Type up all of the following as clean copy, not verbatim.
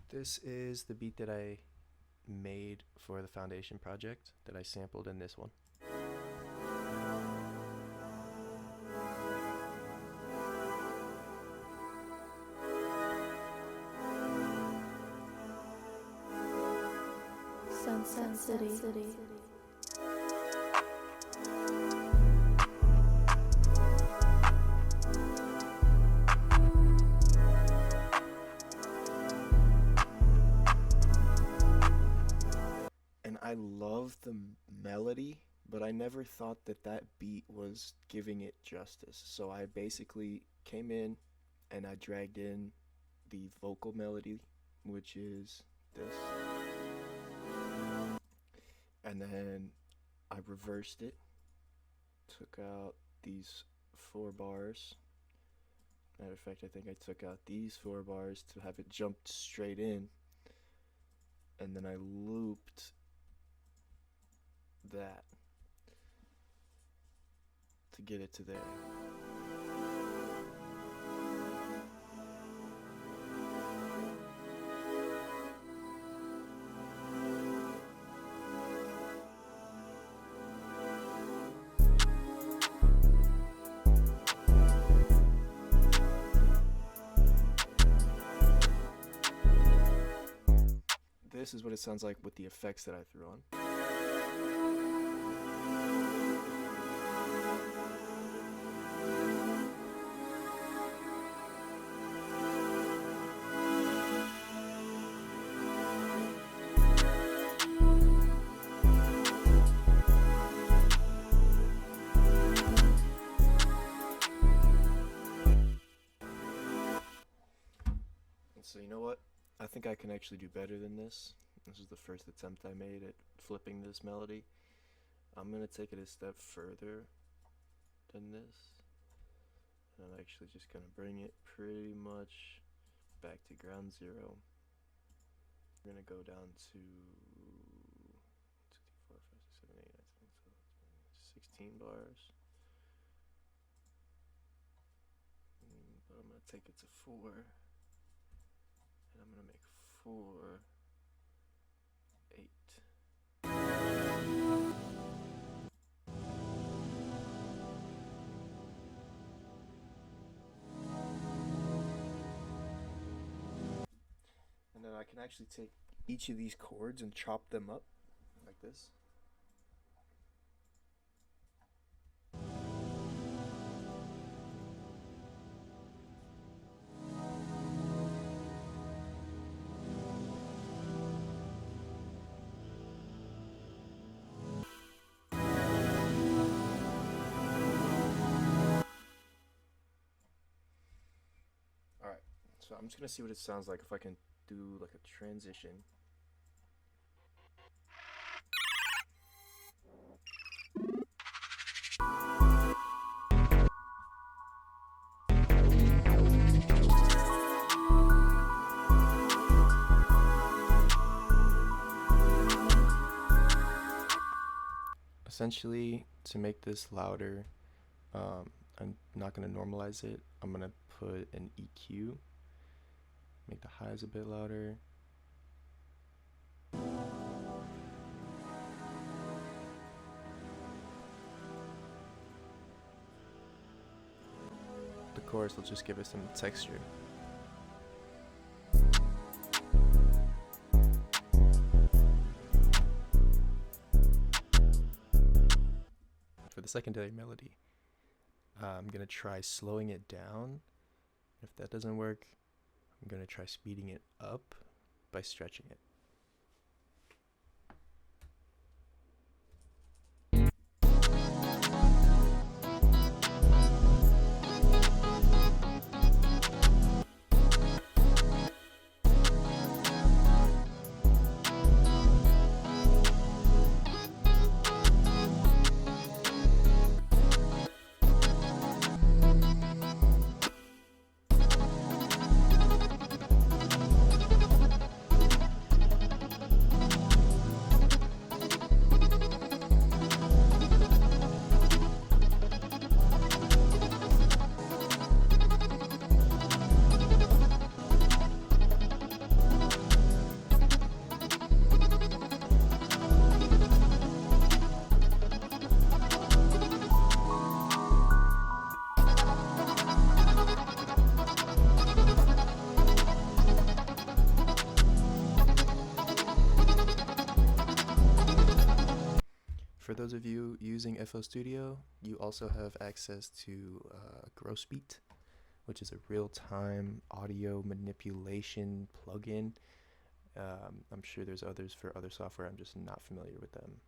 This is the beat that I made for the foundation project that I sampled in this one. Sunset City. And I love the melody, but I never thought that that beat was giving it justice. So I basically came in and I dragged in the vocal melody, which is this. And then I reversed it, took out these 4 bars. Matter of fact, I think I took out these 4 bars to have it jump straight in. And then I looped that to get it to there. This is what it sounds like with the effects that I threw on. So you know what? I think I can actually do better than this. This is the first attempt I made at flipping this melody. I'm gonna take it a step further than this. And I'm actually just gonna bring it pretty much back to ground zero. We're gonna go down to 16 bars. But I'm gonna take it to 4. And I'm gonna make 4, 8. And then I can actually take each of these chords and chop them up like this. So I'm just gonna see what it sounds like if I can do like a transition. Essentially, to make this louder, I'm not gonna normalize it. I'm gonna put an EQ. Make the highs a bit louder. The chorus will just give it some texture. For the secondary melody, I'm gonna try slowing it down. If that doesn't work, I'm going to try speeding it up by stretching it. those of you using FL Studio, you also have access to Grossbeat, which is a real-time audio manipulation plugin. I'm sure there's others for other software. I'm just not familiar with them.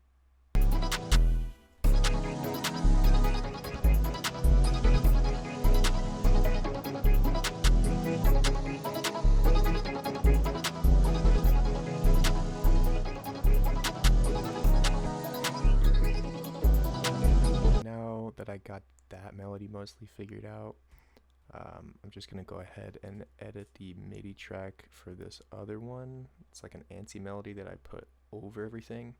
Now that I got that melody mostly figured out, I'm just gonna go ahead and edit the MIDI track for this other one. It's like an anti-melody that I put over everything.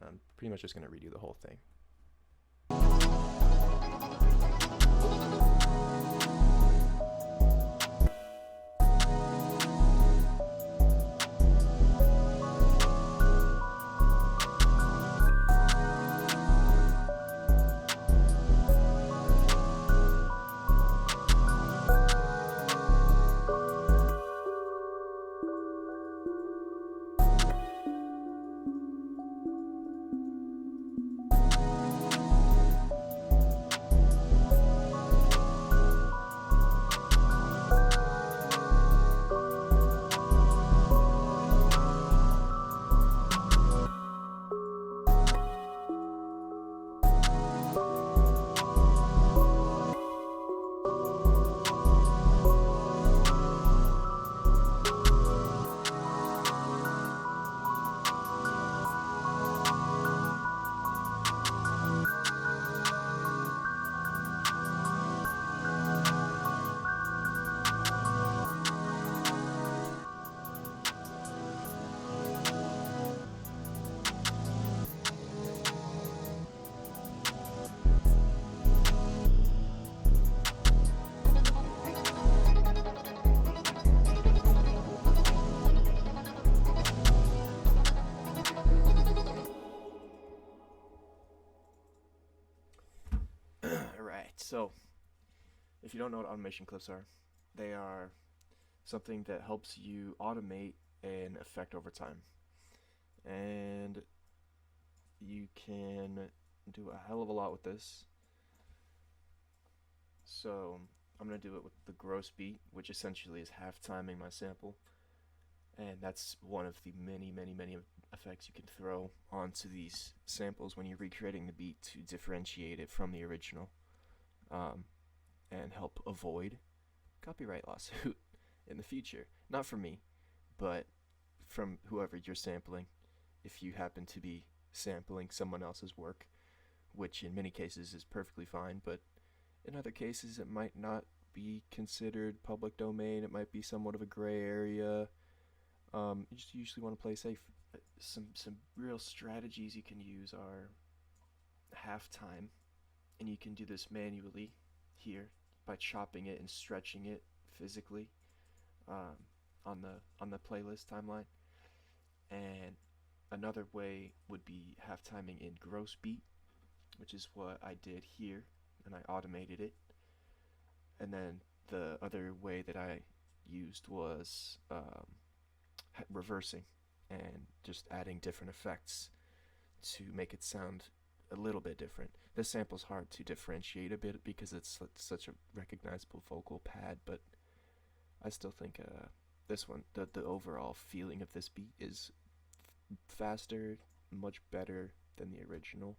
I'm pretty much just gonna redo the whole thing. So, if you don't know what automation clips are, they are something that helps you automate an effect over time. And you can do a hell of a lot with this. So, I'm going to do it with the gross beat, which essentially is half timing my sample. And that's one of the many effects you can throw onto these samples when you're recreating the beat to differentiate it from the original. And help avoid copyright lawsuit in the future. Not from me, but from whoever you're sampling, if you happen to be sampling someone else's work, which in many cases is perfectly fine, but in other cases it might not be considered public domain. It might be somewhat of a gray area. You just usually want to play safe. Some real strategies you can use are halftime, and you can do this manually here by chopping it and stretching it physically on the playlist timeline. And another way would be half timing in gross beat, which is what I did here, and I automated it. And then the other way that I used was reversing and just adding different effects to make it sound a little bit different. This sample's hard to differentiate a bit because it's such a recognizable vocal pad, but I still think this one, the overall feeling of this beat is faster, much better than the original,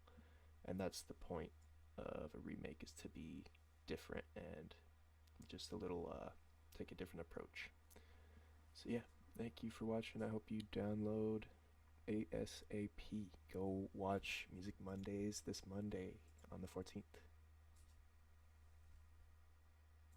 and that's the point of a remake, is to be different and just a little take a different approach. So yeah, thank you for watching. I hope you download ASAP. Go watch Music Mondays this Monday on the 14th.